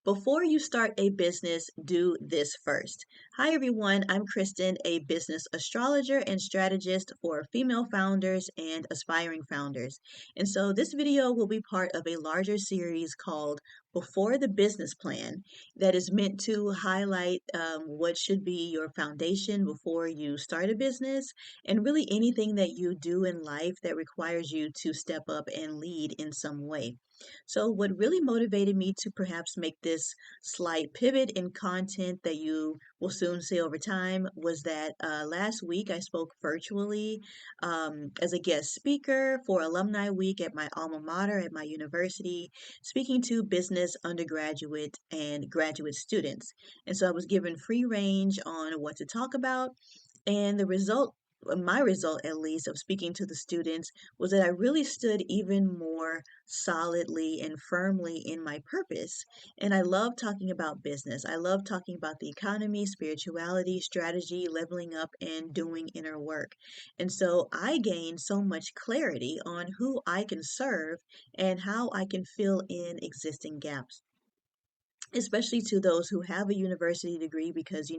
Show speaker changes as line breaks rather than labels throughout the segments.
Before you start a business, do this first. Hi, everyone. I'm Kristen, a business astrologer and strategist for female founders and aspiring founders. And so, this video will be part of a larger series called Before the Business Plan that is meant to highlight what should be your foundation before you start a business and really anything that you do in life that requires you to step up and lead in some way. So, what really motivated me to perhaps make this slight pivot in content that you will soon see over time was that last week I spoke virtually as a guest speaker for Alumni Week at my alma mater at my university, speaking to business undergraduate and graduate students. And so I was given free range on what to talk about. And the result, my result at least, of speaking to the students was that I really stood even more solidly and firmly in my purpose. And I love talking about business. I love talking about the economy, spirituality, strategy, leveling up, and doing inner work. And so I gained so much clarity on who I can serve and how I can fill in existing gaps, especially to those who have a university degree, because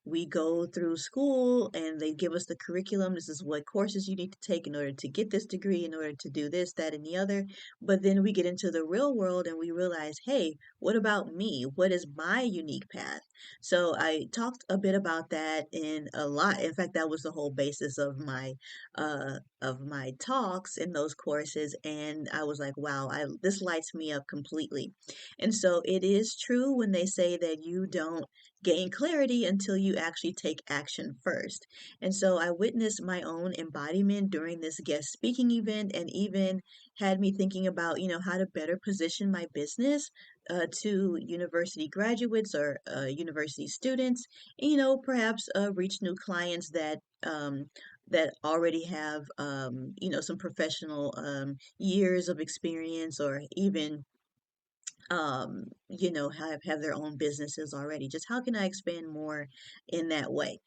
we go through school and they give us the curriculum. This is what courses you need to take in order to get this degree, in order to do this, that, and the other. But then we get into the real world and we realize, hey, what about me? What is my unique path? So I talked a bit about that in a lot. In fact, that was the whole basis of my talks in those courses, and I was like, wow, I this lights me up completely. And so it is true when they say that you don't gain clarity until you actually take action first. And so I witnessed my own embodiment during this guest speaking event, and even had me thinking about, how to better position my business to university graduates or university students, and, perhaps reach new clients that already have, some professional years of experience, or even have their own businesses already. Just how can I expand more in that way?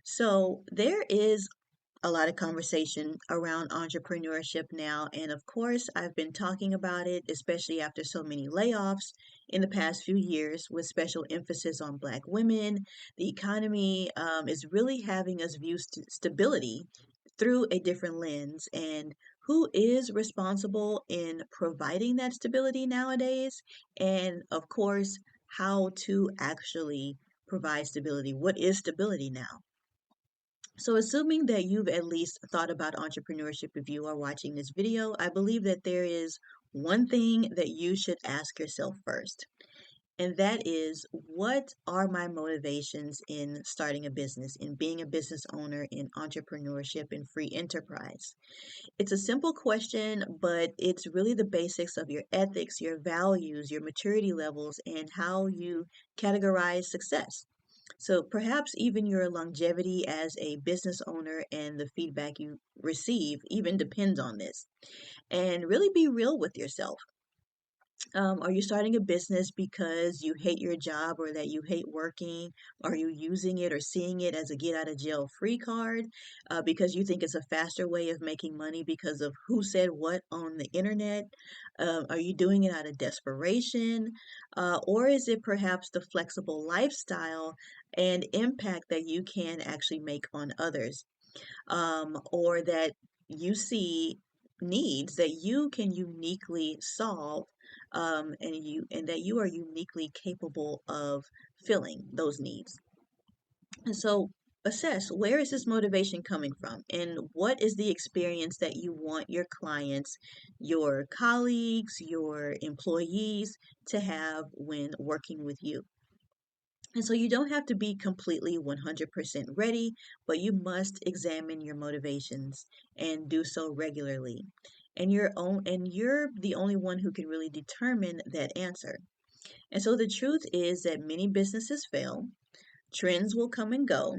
So there is a lot of conversation around entrepreneurship now. And of course, I've been talking about it, especially after so many layoffs in the past few years, with special emphasis on Black women. The economy is really having us view stability through a different lens. And who is responsible in providing that stability nowadays? And of course, how to actually provide stability. What is stability now? So, assuming that you've at least thought about entrepreneurship if you are watching this video, I believe that there is one thing that you should ask yourself first. And that is, what are my motivations in starting a business, in being a business owner, in entrepreneurship, and free enterprise? It's a simple question, but it's really the basics of your ethics, your values, your maturity levels, and how you categorize success. So perhaps even your longevity as a business owner and the feedback you receive even depends on this. And really be real with yourself. Are you starting a business because you hate your job or that you hate working? Are you using it or seeing it as a get out of jail free card because you think it's a faster way of making money because of who said what on the internet? Are you doing it out of desperation? Or is it perhaps the flexible lifestyle and impact that you can actually make on others? Or that you see needs that you can uniquely solve, and that you are uniquely capable of filling those needs. And so assess, where is this motivation coming from, and what is the experience that you want your clients, your colleagues, your employees to have when working with you. And so you don't have to be completely 100% ready, but you must examine your motivations and do so regularly. And you're the only one who can really determine that answer. And so the truth is that many businesses fail, trends will come and go,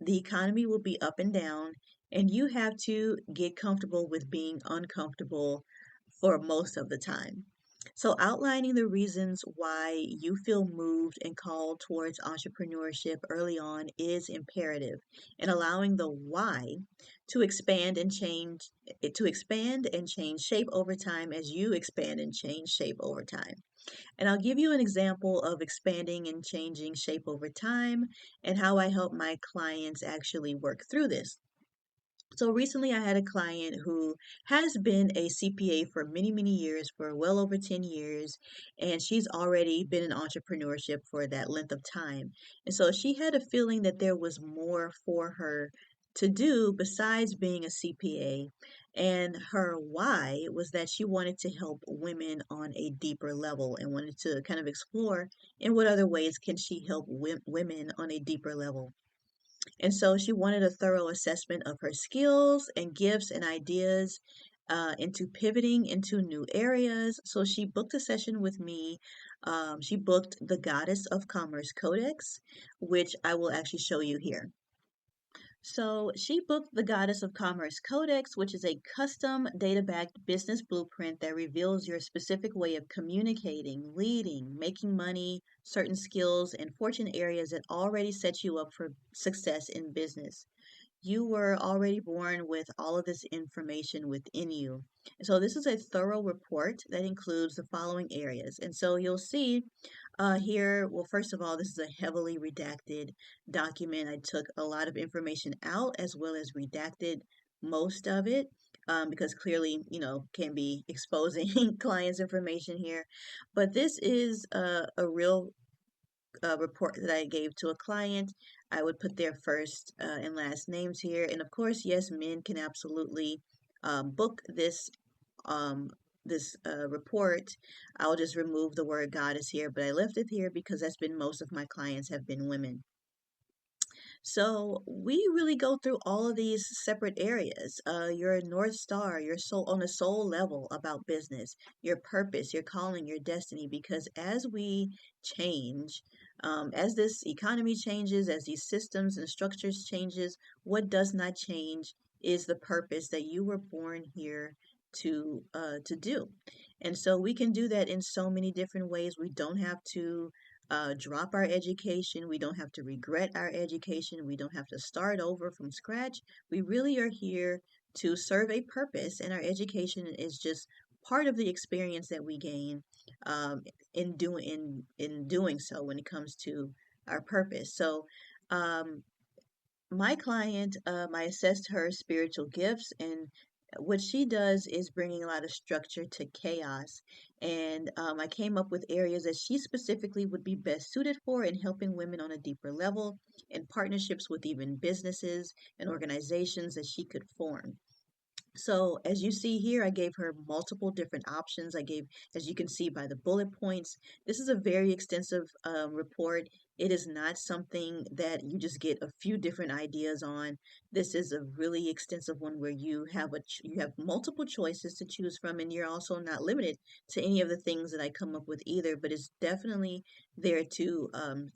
the economy will be up and down, and you have to get comfortable with being uncomfortable for most of the time. So, outlining the reasons why you feel moved and called towards entrepreneurship early on is imperative, and allowing the why to expand and change shape over time as you expand and change shape over time. And I'll give you an example of expanding and changing shape over time and how I help my clients actually work through this. So recently, I had a client who has been a CPA for many, many years, for well over 10 years, and she's already been in entrepreneurship for that length of time. And so she had a feeling that there was more for her to do besides being a CPA. And her why was that she wanted to help women on a deeper level and wanted to kind of explore in what other ways can she help women on a deeper level. And so she wanted a thorough assessment of her skills and gifts and ideas into pivoting into new areas. So she booked a session with me. She booked the Goddess of Commerce Codex, which I will actually show you here. So she booked the Goddess of Commerce Codex, which is a custom data-backed business blueprint that reveals your specific way of communicating, leading, making money, certain skills, and fortune areas that already set you up for success in business. You were already born with all of this information within you. And so this is a thorough report that includes the following areas. And so you'll see here, well, first of all, this is a heavily redacted document. I took a lot of information out as well as redacted most of it because clearly, can be exposing clients' information here. But this is a real report that I gave to a client. I would put their first and last names here. And of course, yes, men can absolutely book um, this report. I'll just remove the word goddess here, but I left it here because that's been most of my clients have been women. So we really go through all of these separate areas. Your North Star, your soul on a soul level about business, your purpose, your calling, your destiny. Because as we change, as this economy changes, as these systems and structures changes, what does not change is the purpose that you were born here to do. And so we can do that in so many different ways. We don't have to drop our education. We don't have to regret our education. We don't have to start over from scratch. We really are here to serve a purpose, and our education is just part of the experience that we gain in doing so when it comes to our purpose. So, um, my client, I assessed her spiritual gifts, and what she does is bringing a lot of structure to chaos. And I came up with areas that she specifically would be best suited for in helping women on a deeper level, and partnerships with even businesses and organizations that she could form. So as you see here, I gave her multiple different options. I gave, as you can see by the bullet points, this is a very extensive report. It is not something that you just get a few different ideas on. This is a really extensive one where you have you have multiple choices to choose from, and you're also not limited to any of the things that I come up with either. But it's definitely there to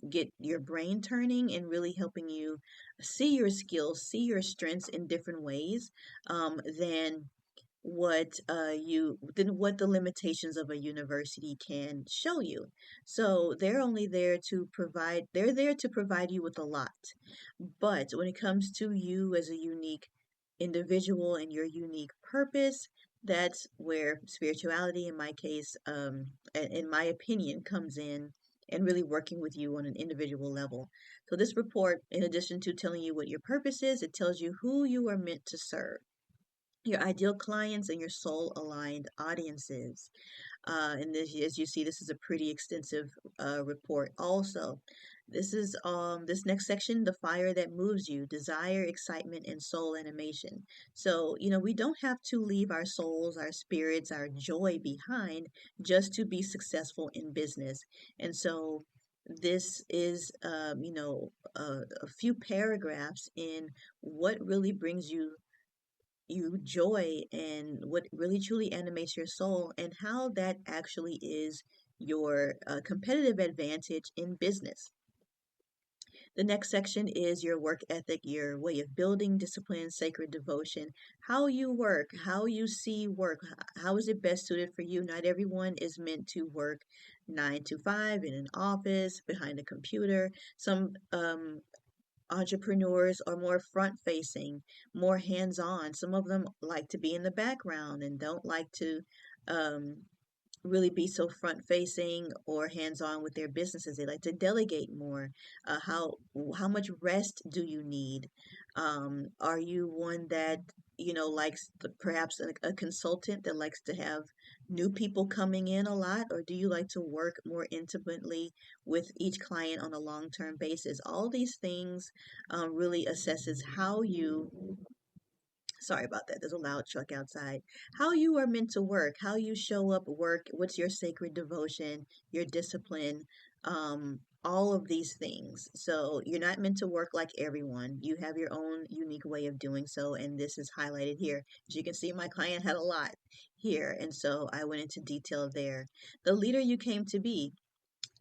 get your brain turning and really helping you see your skills, see your strengths in different ways than what the limitations of a university can show you. So they're there to provide you with a lot. But when it comes to you as a unique individual and your unique purpose, that's where spirituality, in my case, in my opinion, comes in and really working with you on an individual level. So this report, in addition to telling you what your purpose is, it tells you who you are meant to serve, your ideal clients, and your soul aligned audiences. And this, as you see, this is a pretty extensive report also. This next section, the fire that moves you, desire, excitement, and soul animation. So, we don't have to leave our souls, our spirits, our joy behind just to be successful in business. And so this is, a few paragraphs in what really brings you joy and what really truly animates your soul, and how that actually is your competitive advantage in business. The next section is your work ethic, your way of building discipline, sacred devotion, how you work, how you see work, how is it best suited for you. Not everyone is meant to work 9 to 5 in an office behind a computer. Some entrepreneurs are more front facing, more hands on. Some of them like to be in the background and don't like to um, really be so front facing or hands on with their businesses. They like to delegate more. How much rest do you need? Are you one that likes perhaps a consultant that likes to have new people coming in a lot, or do you like to work more intimately with each client on a long-term basis? All these things really assesses how you sorry about that. There's a loud truck outside. How you are meant to work, how you show up at work, what's your sacred devotion, your discipline, all of these things. So you're not meant to work like everyone. You have your own unique way of doing so, and this is highlighted here. As you can see, my client had a lot here, and so I went into detail there. The leader you came to be,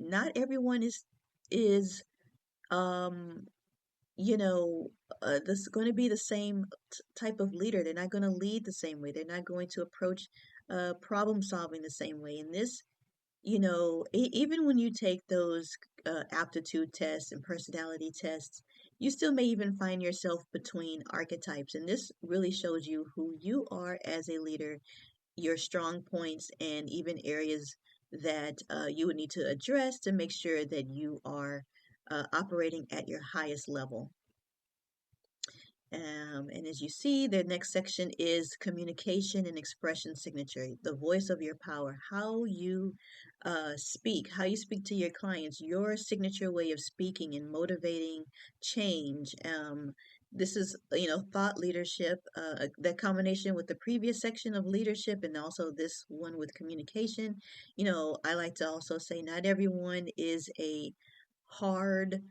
not everyone is um you know, this is going to be the same type of leader. They're not going to lead the same way. They're not going to approach problem solving the same way. And this, even when you take those aptitude tests and personality tests, you still may even find yourself between archetypes. And this really shows you who you are as a leader, your strong points, and even areas that you would need to address to make sure that you are operating at your highest level. And as you see, the next section is communication and expression signature, the voice of your power, how you speak to your clients, your signature way of speaking and motivating change. This is, thought leadership, that combination with the previous section of leadership and also this one with communication. I like to also say not everyone is a hard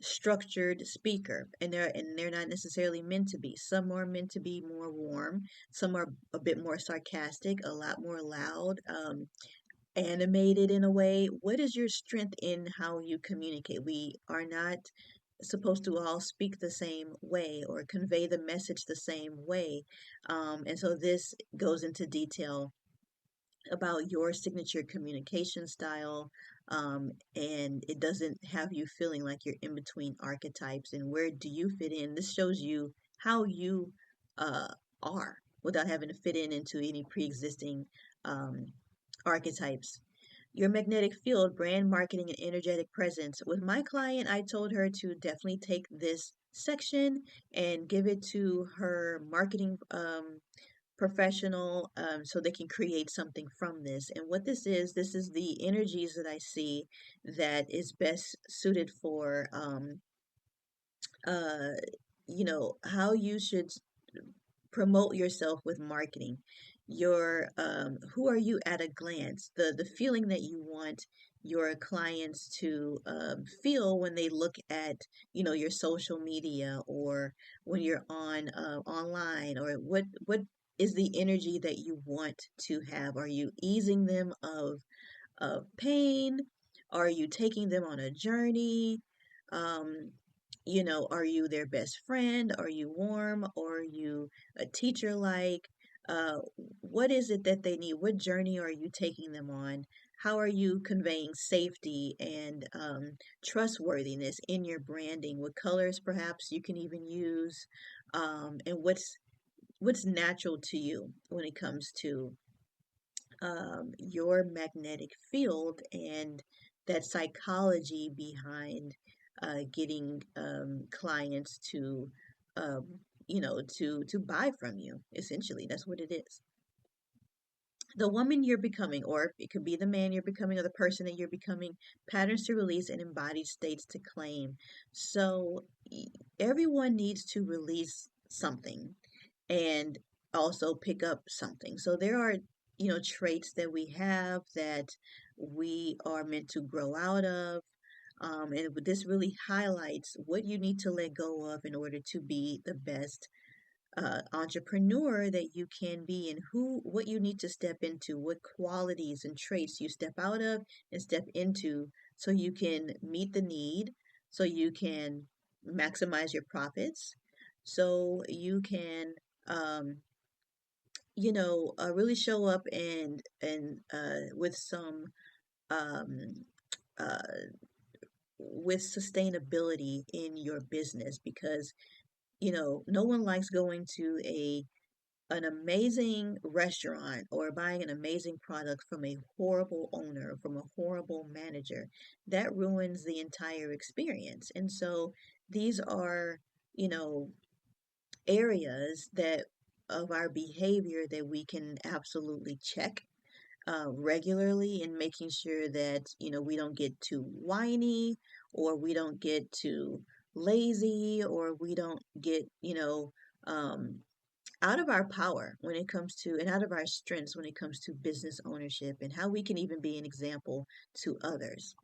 structured speaker, and they're not necessarily meant to be. Some are meant to be more warm, some are a bit more sarcastic, a lot more loud, animated in a way. What is your strength in how you communicate? We are not supposed to all speak the same way or convey the message the same way, and so this goes into detail about your signature communication style. And it doesn't have you feeling like you're in between archetypes. And where do you fit in? This shows you how you uh, are without having to fit in into any pre-existing um, archetypes. Your magnetic field, brand marketing, and energetic presence. With my client, I told her to definitely take this section and give it to her marketing professional, so they can create something from this. And what this is the energies that I see that is best suited for uh, how you should promote yourself with marketing. Your who are you at a glance? The feeling that you want your clients to feel when they look at your social media, or when you're on online, or what is the energy that you want to have? Are you easing them of pain? Are you taking them on a journey? Um, are you their best friend? Are you warm? Or are you a teacher like? What is it that they need? What journey are you taking them on? How are you conveying safety and trustworthiness in your branding? What colors perhaps you can even use? And what's natural to you when it comes to your magnetic field and that psychology behind getting clients to to buy from you. Essentially, that's what it is. The woman you're becoming, or it could be the man you're becoming, or the person that you're becoming. Patterns to release and embodied states to claim. So everyone needs to release something and also pick up something. So there are, traits that we have that we are meant to grow out of. And this really highlights what you need to let go of in order to be the best entrepreneur that you can be, and what you need to step into, what qualities and traits you step out of and step into, so you can meet the need, so you can maximize your profits, so you can um, really show up and um, uh, with sustainability in your business, because no one likes going to a an amazing restaurant or buying an amazing product from a horrible owner, from a horrible manager, that ruins the entire experience. And so these are, you know, areas that of our behavior that we can absolutely check regularly, and making sure that, you know, we don't get too whiny, or we don't get too lazy, or we don't get, um, out of our power when it comes to, and out of our strengths when it comes to business ownership, and how we can even be an example to others.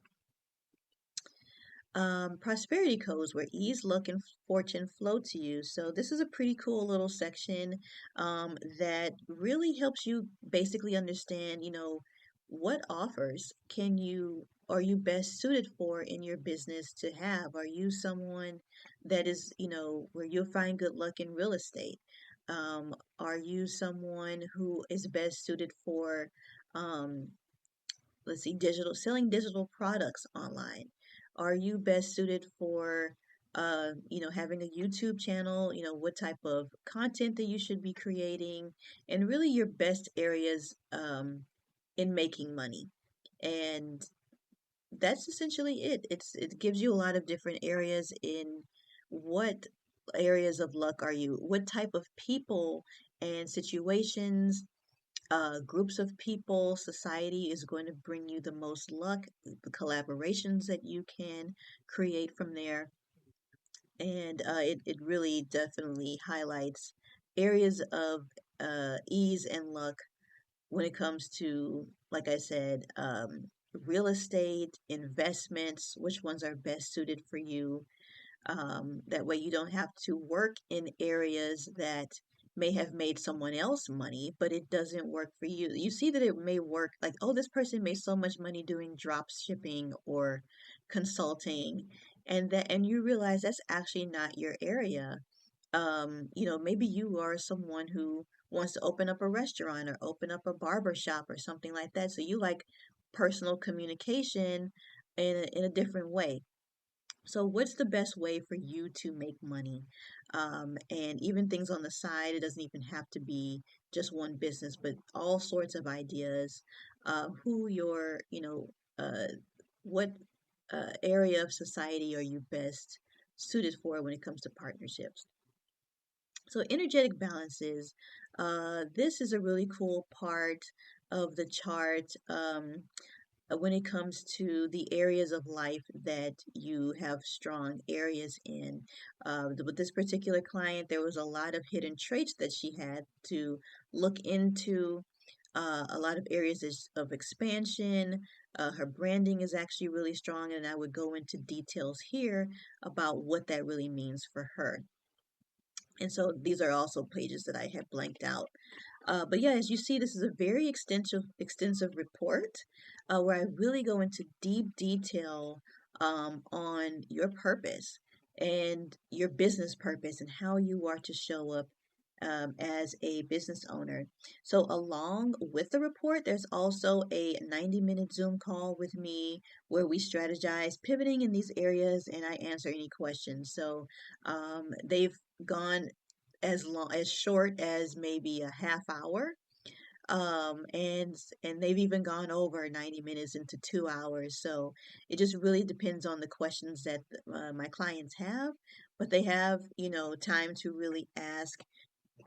Prosperity codes, where ease, luck, and fortune flow to you. So this is a pretty cool little section that really helps you basically understand, what offers are you best suited for in your business to have? Are you someone that is, where you'll find good luck in real estate? Are you someone who is best suited for um, let's see, selling digital products online? Are you best suited for, having a YouTube channel? What type of content that you should be creating, and really your best areas in making money. And that's essentially it. It gives you a lot of different areas in what areas of luck are you, what type of people and situations, groups of people, society is going to bring you the most luck, the collaborations that you can create from there. And it really definitely highlights areas of ease and luck when it comes to, like I said, real estate, investments, which ones are best suited for you. That way you don't have to work in areas that may have made someone else money, but it doesn't work for you. You see that it may work, like, oh, this person made so much money doing drop shipping or consulting, and you realize that's actually not your area. Maybe you are someone who wants to open up a restaurant or open up a barber shop or something like that. So you like personal communication in a different way. So, what's the best way for you to make money? And even things on the side, it doesn't even have to be just one business, but all sorts of ideas. Who your, uh, what area of society are you best suited for when it comes to partnerships? So, energetic balances. This is a really cool part of the chart. When it comes to the areas of life that you have strong areas in. With this particular client, there was a lot of hidden traits that she had to look into, a lot of areas of expansion. Her branding is actually really strong, and I would go into details here about what that really means for her. And so these are also pages that I have blanked out. But yeah, as you see, this is a very extensive report where I really go into deep detail on your purpose and your business purpose and how you are to show up as a business owner. So, along with the report, there's also a 90-minute Zoom call with me where we strategize pivoting in these areas and I answer any questions. So, they've gone as short as maybe a half hour, and they've even gone over 90 minutes into 2 hours. So it just really depends on the questions that my clients have, but they have, time to really ask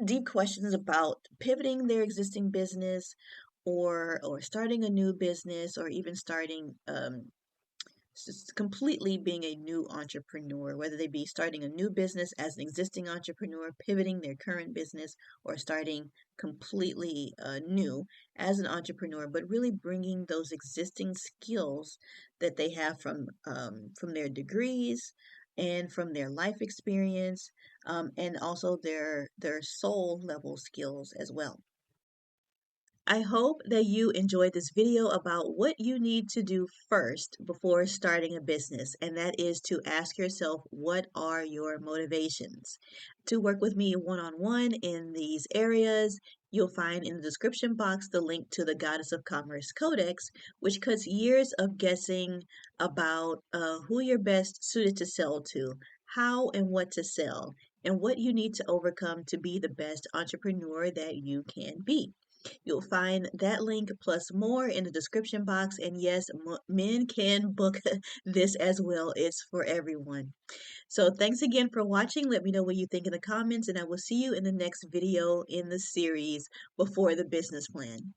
deep questions about pivoting their existing business, or starting a new business, or even starting completely being a new entrepreneur, whether they be starting a new business as an existing entrepreneur, pivoting their current business, or starting completely new as an entrepreneur, but really bringing those existing skills that they have from their degrees and from their life experience, and also their soul level skills as well. I hope that you enjoyed this video about what you need to do first before starting a business, and that is to ask yourself, what are your motivations? To work with me one-on-one in these areas, you'll find in the description box the link to the Goddess of Commerce Codex, which cuts years of guessing about who you're best suited to sell to, how and what to sell, and what you need to overcome to be the best entrepreneur that you can be. You'll find that link plus more in the description box. And yes, men can book this as well. It's for everyone. So thanks again for watching. Let me know what you think in the comments, and I will see you in the next video in the series Before the Business Plan.